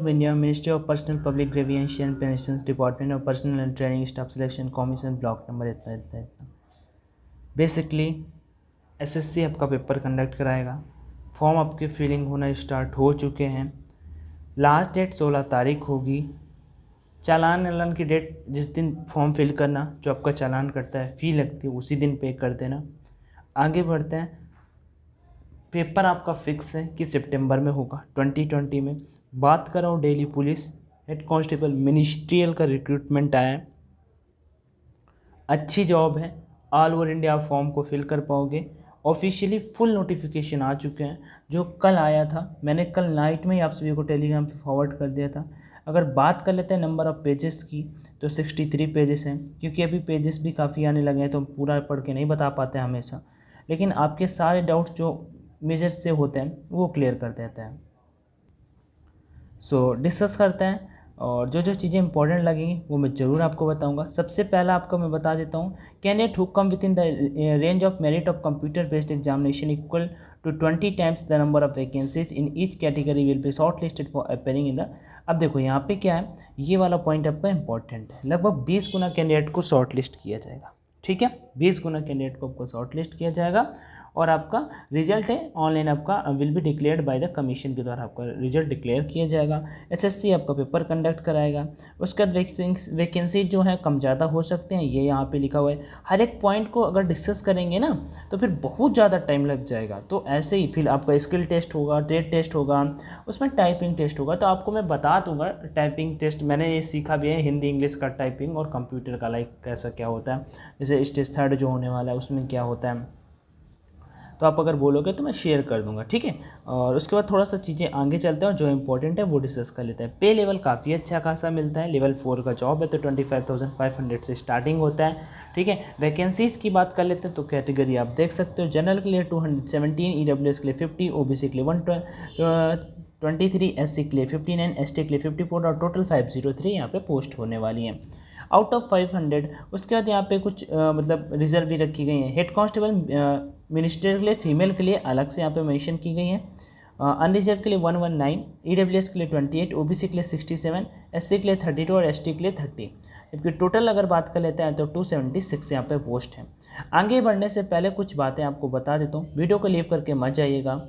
India ministry of personnel public grievance and pensions department of personal and training staff selection commission block number इतना इतना इतना। Basically SSC आपका paper conduct कराएगा। Form आपके filling होना start हो चुके हैं। लास्ट डेट 16 तारीख होगी। चालान वालान की डेट जिस दिन फॉर्म फिल करना, जो आपका चालान कटता है, फ़ी लगती है, उसी दिन पे कर देना। आगे बढ़ते हैं। पेपर आपका फिक्स है कि सितंबर में होगा 2020 में। बात कर रहा हूँ Delhi police head constable ministerial का रिक्रूटमेंट आया है। अच्छी जॉब है। ऑल ओवर इंडिया आप फॉर्म को फिल कर पाओगे। ऑफिशियली फुल नोटिफिकेशन आ चुके हैं, जो कल आया था। मैंने कल नाइट में ही आप सभी को टेलीग्राम पे फॉरवर्ड कर दिया था। अगर बात कर लेते हैं नंबर ऑफ़ पेजेस की, तो 63 पेजेस हैं, क्योंकि अभी पेजेस भी काफ़ी आने लगे हैं, तो हम पूरा पढ़ के नहीं बता पाते हमेशा। लेकिन आपके सारे डाउट्स जो मेजर्स से होते हैं वो क्लियर कर देते हैं। सो डिस्कस करते हैं, और जो जो चीज़ें इंपॉर्टेंट लगेंगी वो मैं ज़रूर आपको बताऊंगा। सबसे पहला आपको मैं बता देता हूँ, candidate who come within the range of merit of computer based examination equal to 20 times the number of vacancies in each category will be short listed for appearing in the. अब देखो यहाँ पे क्या है, ये वाला point आपका important है। लगभग 20 गुना कैंडिडेट को शॉर्ट लिस्ट किया जाएगा। ठीक है, 20 गुना कैंडिडेट को आपको शॉर्ट लिस्ट किया जाएगा, और आपका रिजल्ट है ऑनलाइन आपका will be declared by the commission के द्वारा आपका रिजल्ट डिक्लेयर किया जाएगा। एसएससी आपका पेपर कंडक्ट कराएगा। उसके बाद वैकेंसी जो है कम ज़्यादा हो सकते हैं, ये यहाँ पे लिखा हुआ है। हर एक पॉइंट को अगर डिस्कस करेंगे ना तो फिर बहुत ज़्यादा टाइम लग जाएगा। तो ऐसे ही फिर आपका स्किल टेस्ट होगा, ट्रेड टेस्ट होगा, उसमें टाइपिंग टेस्ट होगा। तो आपको मैं बता दूंगा टाइपिंग टेस्ट, मैंने ये सीखा भी है, हिंदी इंग्लिश का टाइपिंग और कंप्यूटर का लाइक कैसा क्या होता है। जैसे स्टेज 3 जो होने वाला है उसमें क्या होता है, तो आप अगर बोलोगे तो मैं शेयर कर दूंगा। ठीक है, और उसके बाद थोड़ा सा चीज़ें आगे चलते हैं और जो इंपॉर्टेंट है वो डिस्कस कर लेते हैं। पे लेवल काफ़ी अच्छा खासा मिलता है। लेवल 4 का जॉब है, तो 25,500 से स्टार्टिंग होता है। ठीक है, वैकेंसीज़ की बात कर लेते हैं, तो कैटेगरी आप देख सकते हो। जनरल के लिए 217, ईडब्ल्यूएस के लिए 50, ओबीसी के लिए 123, एससी के लिए 59, एसटी के लिए 54 और टोटल 503 यहाँ पे पोस्ट होने वाली हैं आउट ऑफ 500। उसके बाद यहाँ पे कुछ मतलब रिजर्व भी रखी गई हैं। हेड कांस्टेबल मिनिस्टर के लिए फीमेल के लिए अलग से यहाँ पे मेंशन की गई हैं। अनरिजर्व के लिए 119, ईडब्ल्यूएस के लिए 28, ओबीसी के लिए 67, एससी के लिए 32 और एसटी के लिए 30। जबकि टोटल अगर बात कर लेते हैं तो 276 यहाँ पे पोस्ट हैं। आगे बढ़ने से पहले कुछ बातें आपको बता देता हूँ, वीडियो को लीव करके मत जाइएगा।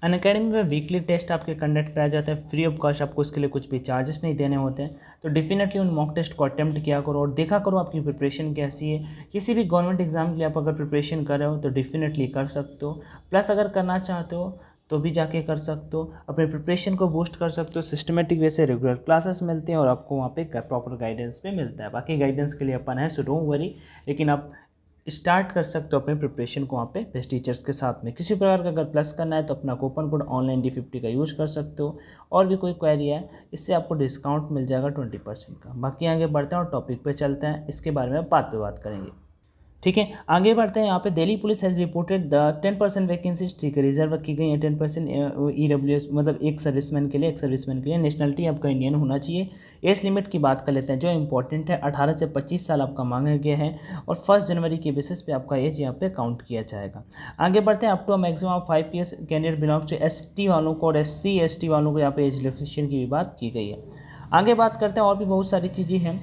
अनअकैडमी में वीकली टेस्ट आपके कंडक्ट कराया जाता है फ्री ऑफ कॉस्ट। आपको इसके लिए कुछ भी चार्जेस नहीं देने होते हैं। तो डेफिनेटली उन मॉक टेस्ट को अटेम्प्ट किया करो और देखा करो आपकी प्रिपरेशन कैसी है। किसी भी गवर्नमेंट एग्जाम के लिए आप अगर प्रिपरेशन कर रहे हो तो डेफिनेटली कर सकते हो। प्लस अगर करना चाहते हो तो भी जाके कर सकते हो, अपने प्रिपरेशन को बूस्ट कर सकते हो। सिस्टमेटिक वे से रेगुलर क्लासेस मिलते हैं और आपको वहाँ पे प्रॉपर गाइडेंस भी मिलता है। बाकी गाइडेंस के लिए अपन है, सो डोंट वरी। लेकिन आप स्टार्ट कर सकते हो अपने प्रिपरेशन को वहाँ पे बेस्ट टीचर्स के साथ में। किसी प्रकार का अगर प्लस करना है तो अपना कूपन कोड ऑनलाइन D50 का यूज़ कर सकते हो। और भी कोई क्वेरी है, इससे आपको डिस्काउंट मिल जाएगा 20% का। बाकी आगे बढ़ते हैं और टॉपिक पे चलते हैं, इसके बारे में बात करेंगे। ठीक है, आगे बढ़ते हैं। यहाँ पे Delhi police has reported the 10% vacancies, ठीक है, रिजर्व रखी गई है 10% ईडब्ल्यूएस, मतलब एक सर्विसमैन के लिए। नेशनलिटी आपका इंडियन होना चाहिए। एज लिमिट की बात कर लेते हैं, जो इंपॉर्टेंट है 18 से 25 साल आपका मांगा गया है, और 1 जनवरी के बेसिस पे आपका एज यहाँ पे काउंट किया जाएगा। आगे बढ़ते हैं। Up to maximum of 5 years candidate belongs to ST वालों को और SC ST वालों को यहाँ पे एज रिलैक्सेशन की भी बात की गई है। आगे बात करते हैं, और भी बहुत सारी चीज़ें हैं।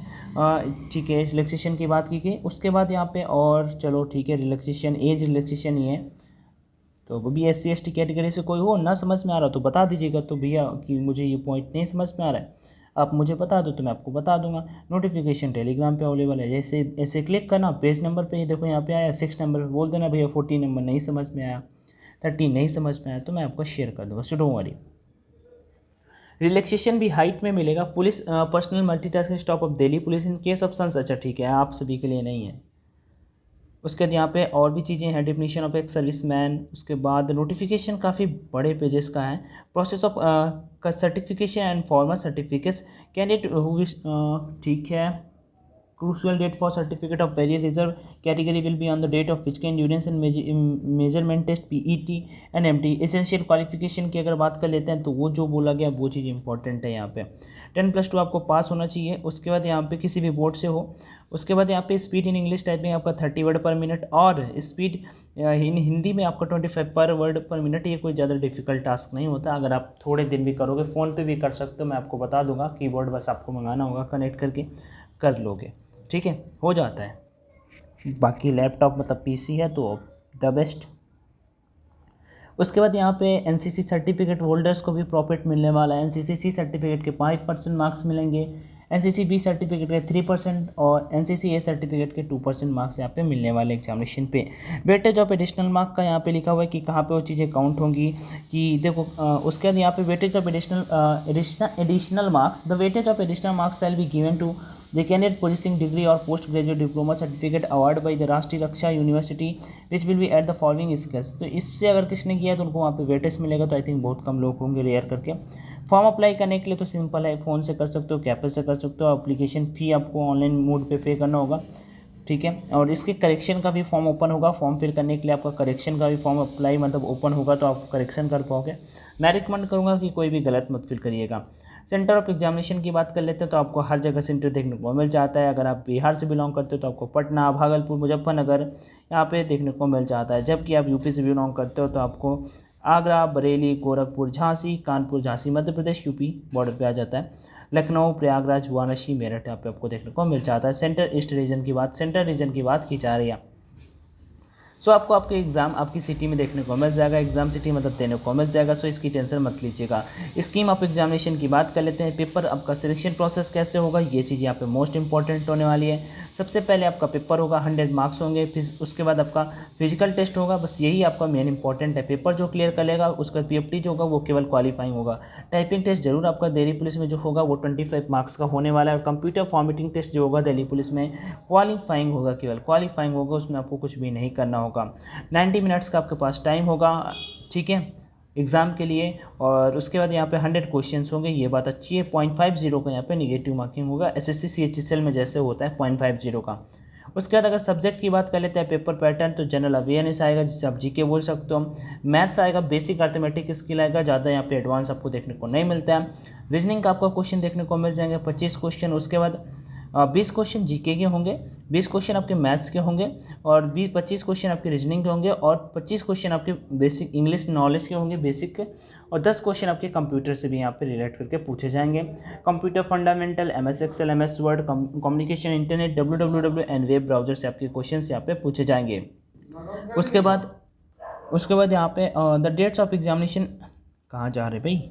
ठीक है, रिलैक्सेशन की बात की गई। उसके बाद यहाँ पे और चलो ठीक है, रिलैक्सेशन एज रिलैक्सेशन ही है। तो वो भी SC ST कैटेगरी से कोई हो ना समझ में आ रहा तो बता दीजिएगा, तो भैया कि मुझे ये पॉइंट नहीं समझ में आ रहा है, आप मुझे बता दो तो मैं आपको बता दूंगा। नोटिफिकेशन टेलीग्राम पे अवेलेबल है। जैसे ऐसे क्लिक करना, पेज नंबर पे ये देखो यहाँ पे आया 6 नंबर पे बोल देना भैया 14 नंबर नहीं समझ में आया, 13 नहीं समझ में आया, तो मैं आपको शेयर कर दूँगा, सो डोंट वरी। रिलैक्सेशन भी हाइट में मिलेगा। Police personnel multitasking staff of Delhi police in case of sons, अच्छा ठीक है, आप सभी के लिए नहीं है। उसके बाद यहाँ पे और भी चीज़ें हैं, डेफिनेशन ऑफ एक सर्विसमैन। उसके बाद नोटिफिकेशन काफ़ी बड़े पेजेस का है। Process of certification and formal certificates candidate, ठीक है। crucial date for certificate of various reserve category will be on the date of physical endurance and measurement test PET and MT। Essential qualification की अगर बात कर लेते हैं तो वो जो बोला गया वो चीज़ इंपॉर्टेंट है यहाँ पे। 10+2 आपको पास होना चाहिए। उसके बाद यहाँ पे किसी भी बोर्ड से हो। उसके बाद यहाँ पे स्पीड इन इंग्लिश टाइपिंग आपका 30 वर्ड पर मिनट और स्पीड इन हिंदी में आपका 25 पर वर्ड पर मिनट। ये कोई ज़्यादा डिफिकल्ट टास्क नहीं होता, अगर आप थोड़े दिन भी करोगे, फ़ोन पे भी कर सकते हो, मैं आपको बता दूंगा। कीबोर्ड बस आपको मंगाना होगा, कनेक्ट करके कर लोगे, ठीक है, हो जाता है। बाकी लैपटॉप मतलब पीसी है तो द बेस्ट। उसके बाद यहाँ पे एनसीसी सर्टिफिकेट होल्डर्स को भी प्रॉफिट मिलने वाला है। एनसीसी सर्टिफिकेट के 5% मार्क्स मिलेंगे, एनसीसी बी सर्टिफिकेट के 3% और एनसीसी ए सर्टिफिकेट के 2% मार्क्स यहाँ पे मिलने वाले एग्जामिनेशन पे। वेटेज ऑफ एडिशनल मार्क का यहाँ पे लिखा हुआ है कि कहाँ पे वो चीज़ें काउंट होंगी कि देखो उसके बाद यहाँ पे weightage of additional marks, the weightage of additional marks shall be given to the candidate possessing degree और post graduate diploma certificate award by the Rashtriya Raksha university which will be at the following skills. तो इससे अगर किसी ने किया तो उनको वहाँ पे वेटेज मिलेगा। तो आई थिंक बहुत कम लोग होंगे रेयर करके। फॉर्म अप्लाई करने के लिए तो सिंपल है, फ़ोन से कर सकते हो, कैपल से कर सकते हो। एप्लीकेशन फ़ी आपको ऑनलाइन मोड पे करना होगा, ठीक है। और इसके करेक्शन का भी फॉर्म ओपन होगा। फॉर्म फिल करने के लिए आपका करेक्शन का भी फॉर्म अप्लाई मतलब ओपन होगा तो आप करेक्शन कर पाओगे। मैं रिकमेंड करूँगा कि कोई भी गलत मत फिल करिएगा। सेंटर ऑफ एग्जामिनेशन की बात कर लेते हैं तो आपको हर जगह सेंटर देखने को मिल जाता है। अगर आप बिहार से बिलोंग करते हो तो आपको पटना, भागलपुर, मुजफ्फरनगर यहाँ पे देखने को मिल जाता है। जबकि आप यूपी से बिलोंग करते हो तो आपको आगरा, बरेली, गोरखपुर, झांसी, कानपुर, झांसी मध्य प्रदेश यूपी बॉर्डर पे आ जाता है। लखनऊ, प्रयागराज, वाराणसी, मेरठ यहाँ पे आपको देखने को मिल जाता है। सेंटर ईस्ट रीजन की बात, सेंट्रल रीजन की बात की जा रही है। सो आपको आपके एग्ज़ाम आपकी सिटी में देखने को मिल जाएगा। एग्ज़ाम सिटी मतलब देने को मिल जाएगा। सो इसकी टेंशन मत लीजिएगा। स्कीम ऑफ एग्जामिनेशन की बात कर लेते हैं। पेपर आपका सिलेक्शन प्रोसेस कैसे होगा, ये चीज़ यहाँ पे मोस्ट इंपॉर्टेंट होने वाली है। सबसे पहले आपका पेपर होगा, 100 मार्क्स होंगे। फिर उसके बाद आपका फिजिकल टेस्ट होगा। बस यही आपका मेन इंपॉर्टेंट है। पेपर जो क्लियर कर लेगा उसका पीएफटी जो होगा वो केवल क्वालिफाइंग होगा। टाइपिंग टेस्ट जरूर आपका दिल्ली पुलिस में जो होगा वो 25 मार्क्स का होने वाला है। और कंप्यूटर फॉर्मेटिंग टेस्ट जो होगा दिल्ली पुलिस में क्वालिफाइंग होगा, केवल क्वालिफाइंग होगा, उसमें आपको कुछ भी नहीं करना होगा। 90 मिनट्स का आपके पास टाइम होगा, ठीक है, एग्ज़ाम के लिए। और उसके बाद यहाँ पे 100 क्वेश्चंस होंगे, ये बात अच्छी है। 0.50 का यहाँ पे नेगेटिव मार्किंग होगा, एसएससी CHSL में जैसे होता है 0.50 का। उसके बाद अगर सब्जेक्ट की बात कर लेते हैं पेपर पैटर्न, तो जनरल अवेयरनेस आएगा जिसे आप जीके बोल सकते हो। मैथ्स आएगा, बेसिक अर्थमेटिक स्किल आएगा, ज़्यादा यहाँ पे एडवांस आपको देखने को नहीं मिलता है। रीजनिंग का आपका क्वेश्चन देखने को मिल जाएंगे 25 क्वेश्चन। उसके बाद 20 क्वेश्चन जीके के होंगे, 20 क्वेश्चन आपके मैथ्स के होंगे और 25 क्वेश्चन आपके रीजनिंग के होंगे और 25 क्वेश्चन आपके बेसिक इंग्लिश नॉलेज के होंगे बेसिक के, और 10 क्वेश्चन आपके कंप्यूटर से भी यहाँ पे रिलेट करके पूछे जाएंगे। Computer fundamental, MS excel, MS word, communication, internet, WWW and web browser से आपके क्वेश्चन यहाँ पे पूछे जाएंगे। उसके बाद यहाँ पे द डेट्स ऑफ एग्जामिनेशन, कहाँ जा रहे भाई,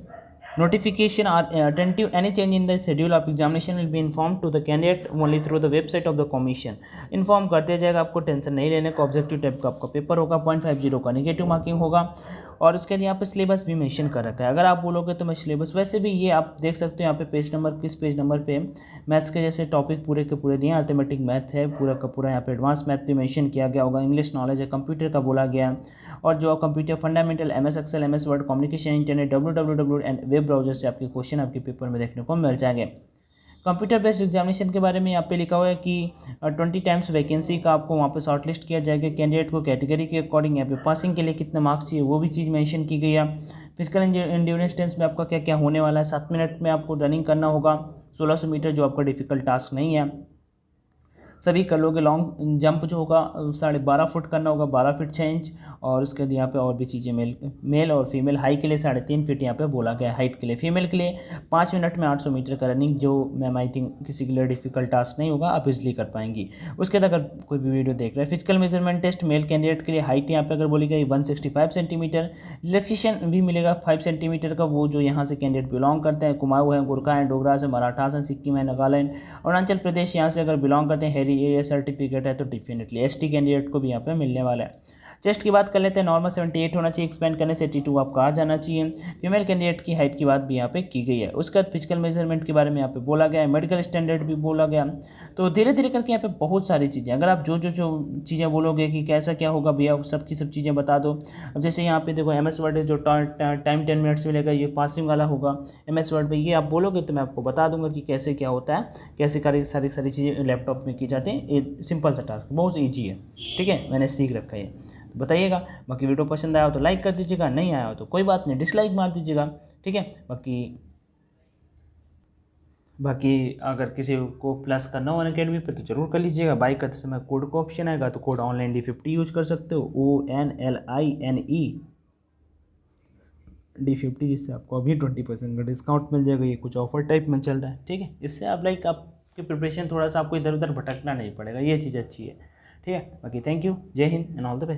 notification are attentive. Any change in the schedule of examination will be informed to the candidate only through the website of the commission. Inform कर दिया जाएगा, आपको टेंशन नहीं लेने का। ऑब्जेक्टिव टाइप का आपका पेपर होगा, 0.50 का नेगेटिव मार्किंग होगा। और उसके बाद यहाँ पे सिलेबस भी मेंशन कर रखा है। अगर आप बोलोगे तो मैं सिलेबस, वैसे भी ये आप देख सकते हो यहाँ पे पेज नंबर, किस पेज नंबर पे मैथ्स के जैसे टॉपिक पूरे के पूरे दिए। अर्थमेटिक मैथ है पूरा का पूरा, यहाँ पे एडवांस मैथ भी मेंशन किया गया होगा। इंग्लिश नॉलेज है, कंप्यूटर का बोला गया, और जो computer fundamental, MS excel, MS word, communication, internet, WWW and web browser से आपके क्वेश्चन आपके पेपर में देखने को मिल जाएंगे। कंप्यूटर बेस्ड एग्जामिनेशन के बारे में यहाँ पे लिखा हुआ है कि 20 टाइम्स वैकेंसी का आपको वहाँ पे शॉर्टलिस्ट किया जाएगा। कैंडिडेट को कैटेगरी के अकॉर्डिंग यहाँ पे पासिंग के लिए कितने मार्क्स चाहिए वो भी चीज़ मेंशन की गई है। फिजिकल एंड्योरेंस टेस्ट में आपका क्या क्या होने वाला है, 7 मिनट में आपको रनिंग करना होगा 1600 मीटर, जो आपका डिफिकल्ट टास्क नहीं है, सभी कर लोगे। लॉन्ग जंप जो होगा 12.5 फुट करना होगा, 12 फीट 6 इंच। और उसके बाद यहाँ पे और भी चीज़ें मेल और फीमेल। हाई के लिए 3.5 फीट यहाँ पे बोला गया है हाइट के लिए। फीमेल के लिए 5 मिनट में 800 मीटर का रनिंग, जो मैम आई थिंक किसी के लिए डिफिकल्ट टास्क नहीं होगा, आप इजली कर पाएंगी। उसके बाद अगर कोई भी वीडियो देख रहे हैं, physical measurement test male candidate के लिए हाइट यहाँ पे अगर बोली गई 165 सेंटीमीटर। रिलैक्सेशन भी मिलेगा 5 सेंटीमीटर का, वो जो यहाँ से कैंडिडेट बिलोंग करते हैं, कुमाऊँ हैं, गोरखा हैं, डोगरा से, मराठास हैं, सिक्किम है, नागालैंड, अरुणाचल प्रदेश यहाँ से अगर बिलोंग करते हैं, हेरी एरिया सर्टिफिकेट है तो डेफिनेटली ST कैंडिडेट को भी यहाँ पे मिलने वाला है। चेस्ट की बात कर लेते हैं, नॉर्मल 78 होना चाहिए, एक्सपेंड करने से 82 आपका आ जाना चाहिए। फीमेल कैंडिडेट की हाइट की बात भी यहाँ पे की गई है। उसके बाद फिजिकल मेजरमेंट के बारे में यहाँ पे बोला गया है, मेडिकल स्टैंडर्ड भी बोला गया। तो धीरे धीरे करके यहाँ पे बहुत सारी चीज़ें, अगर आप जो चीज़ें बोलोगे कि कैसा क्या होगा भैया, सब की सब चीज़ें बता दो। अब जैसे यहाँ पे देखो MS वर्ड जो टाइम 10 मिनट्स मिलेगा, ये पासिंग वाला होगा MS वर्ड पे, ये आप बोलोगे तो मैं आपको बता दूंगा कि कैसे क्या होता है, कैसे सारी चीज़ें लैपटॉप में की जाती हैं। ये सिंपल सा टास्क बहुत ईजी है, ठीक है, मैंने सीख रखा है। तो बताइएगा, बाकी वीडियो पसंद आया हो तो लाइक कर दीजिएगा, नहीं आया हो तो कोई बात नहीं, डिसलाइक मार दीजिएगा, ठीक है। बाकी अगर किसी को प्लस करना हो अनअकैडमी पे तो जरूर कर लीजिएगा। बाई करते समय कोड का ऑप्शन आएगा तो कोड ऑनलाइन D50 यूज कर सकते हो, ONLINE D50, जिससे आपको अभी 20% का डिस्काउंट मिल जाएगा। ये कुछ ऑफर टाइप में चल रहा है, ठीक है। इससे आप आपकी प्रिपरेशन थोड़ा सा आपको इधर उधर भटकना नहीं पड़ेगा, ये चीज़ अच्छी है, ठीक है। बाकी थैंक यू, जय Hind and all the best.